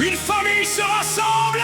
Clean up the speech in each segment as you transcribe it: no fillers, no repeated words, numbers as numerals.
Une famille se rassemble.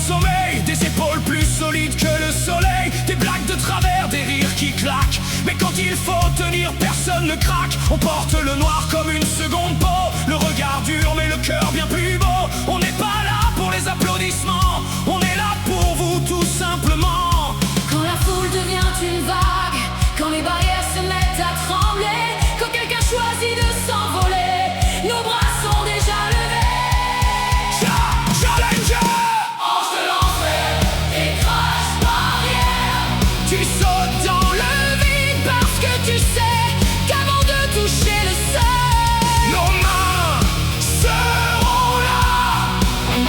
Sommeil, des épaules plus solides que le soleil, des blagues de travers, des rires qui claquent. Mais quand il faut tenir, personne ne craque. On porte le noir comme une seconde peau, le regard dur mais le cœur bien plus beau. On n'est pas là pour les applaudissements, on est là pour vous tout simplement. Quand la foule devient une vague, quand les barrières se mettent à trembler, quand quelqu'un choisit de s'envoler, nos bras sont déjà levés. Challenger! Tu sautes dans le vide parce que tu sais qu'avant de toucher le sol, nos mains seront là.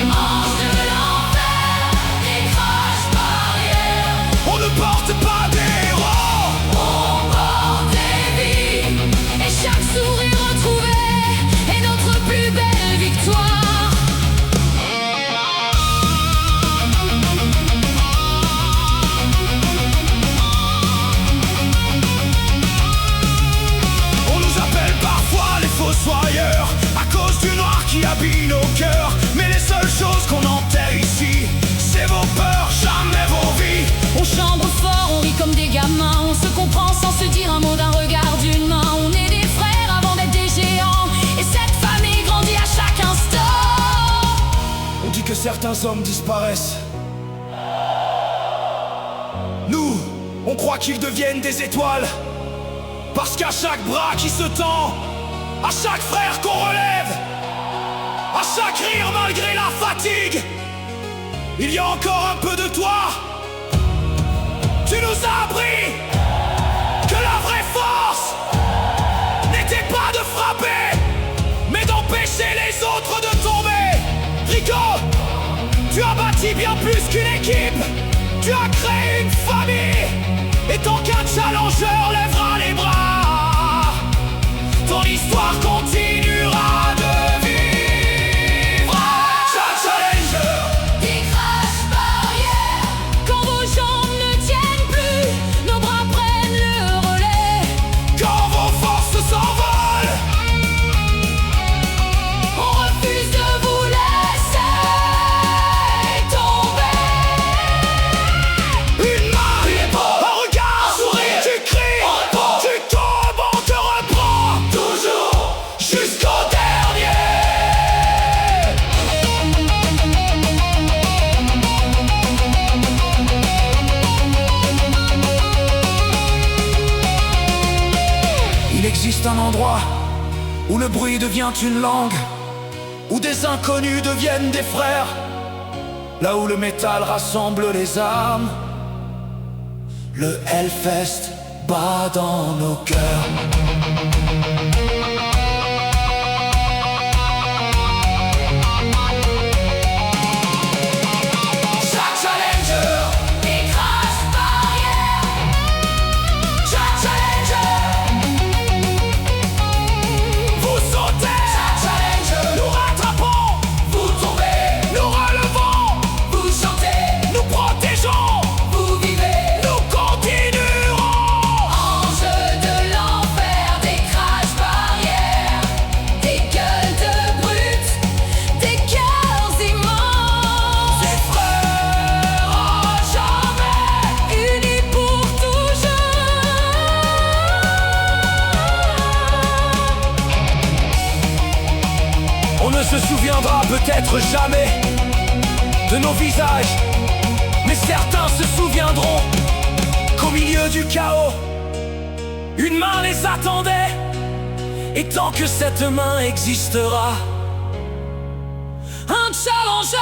Ange de l'enfer, décroche barrière. On ne porte pas des héros, On porte des vies, et chaque sourire retrouvé est notre plus belle victoire. fossoyeurs, à cause du noir qui habille nos cœurs. Mais les seules choses qu'on enterre ici, c'est vos peurs, jamais vos vies. On chambre fort, on rit comme des gamins, on se comprend sans se dire un mot d'un regard d'une main. On est des frères avant d'être des géants, et cette famille grandit à chaque instant. On dit que certains hommes disparaissent. Nous, on croit qu'ils deviennent des étoiles, parce qu'à chaque bras qui se tend, à chaque frère qu'on relève, à chaque rire malgré la fatigue, il y a encore un peu de toi. Tu nous as appris que la vraie force n'était pas de frapper, mais d'empêcher les autres de tomber. Rico, tu as bâti bien plus qu'une équipe, tu as créé une famille, et tant qu'un challenger lèvera les bras, ton histoire continuera de vivre. Challenger, décroche barrière. Quand vos jambes ne tiennent plus, nos bras prennent le relais. Quand vos forces s'envolent, on refuse de vous laisser tomber. une main, une épaule, un regard, un sourire, tu cries, on répond, tu tombes, on te reprend, toujours jusqu'au dernier. Il existe un endroit où le bruit devient une langue, où des inconnus deviennent des frères, là où le métal rassemble les âmes. Le Hellfest bat dans nos cœurs. Chaque challenger, Décroche barrière. chaque challenger, vous sautez, chaque challenger, nous rattrapons, Vous tombez, nous relevons, vous chantez, nous protégeons, vous vivez. nous continuerons. Ange de l'enfer, des crash barrières, des gueules de brutes, des cœurs immenses, Des frères à jamais, unis pour toujours. on ne se souviendra peut-être jamais de nos visages, mais certains se souviendront qu'au milieu du chaos, une main les attendait, et tant que cette main existera, Un challenger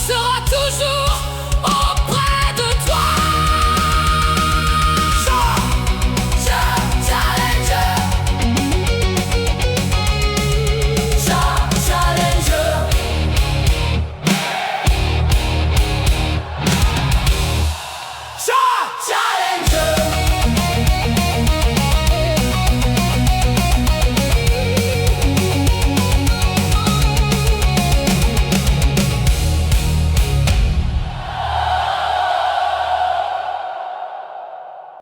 sera toujours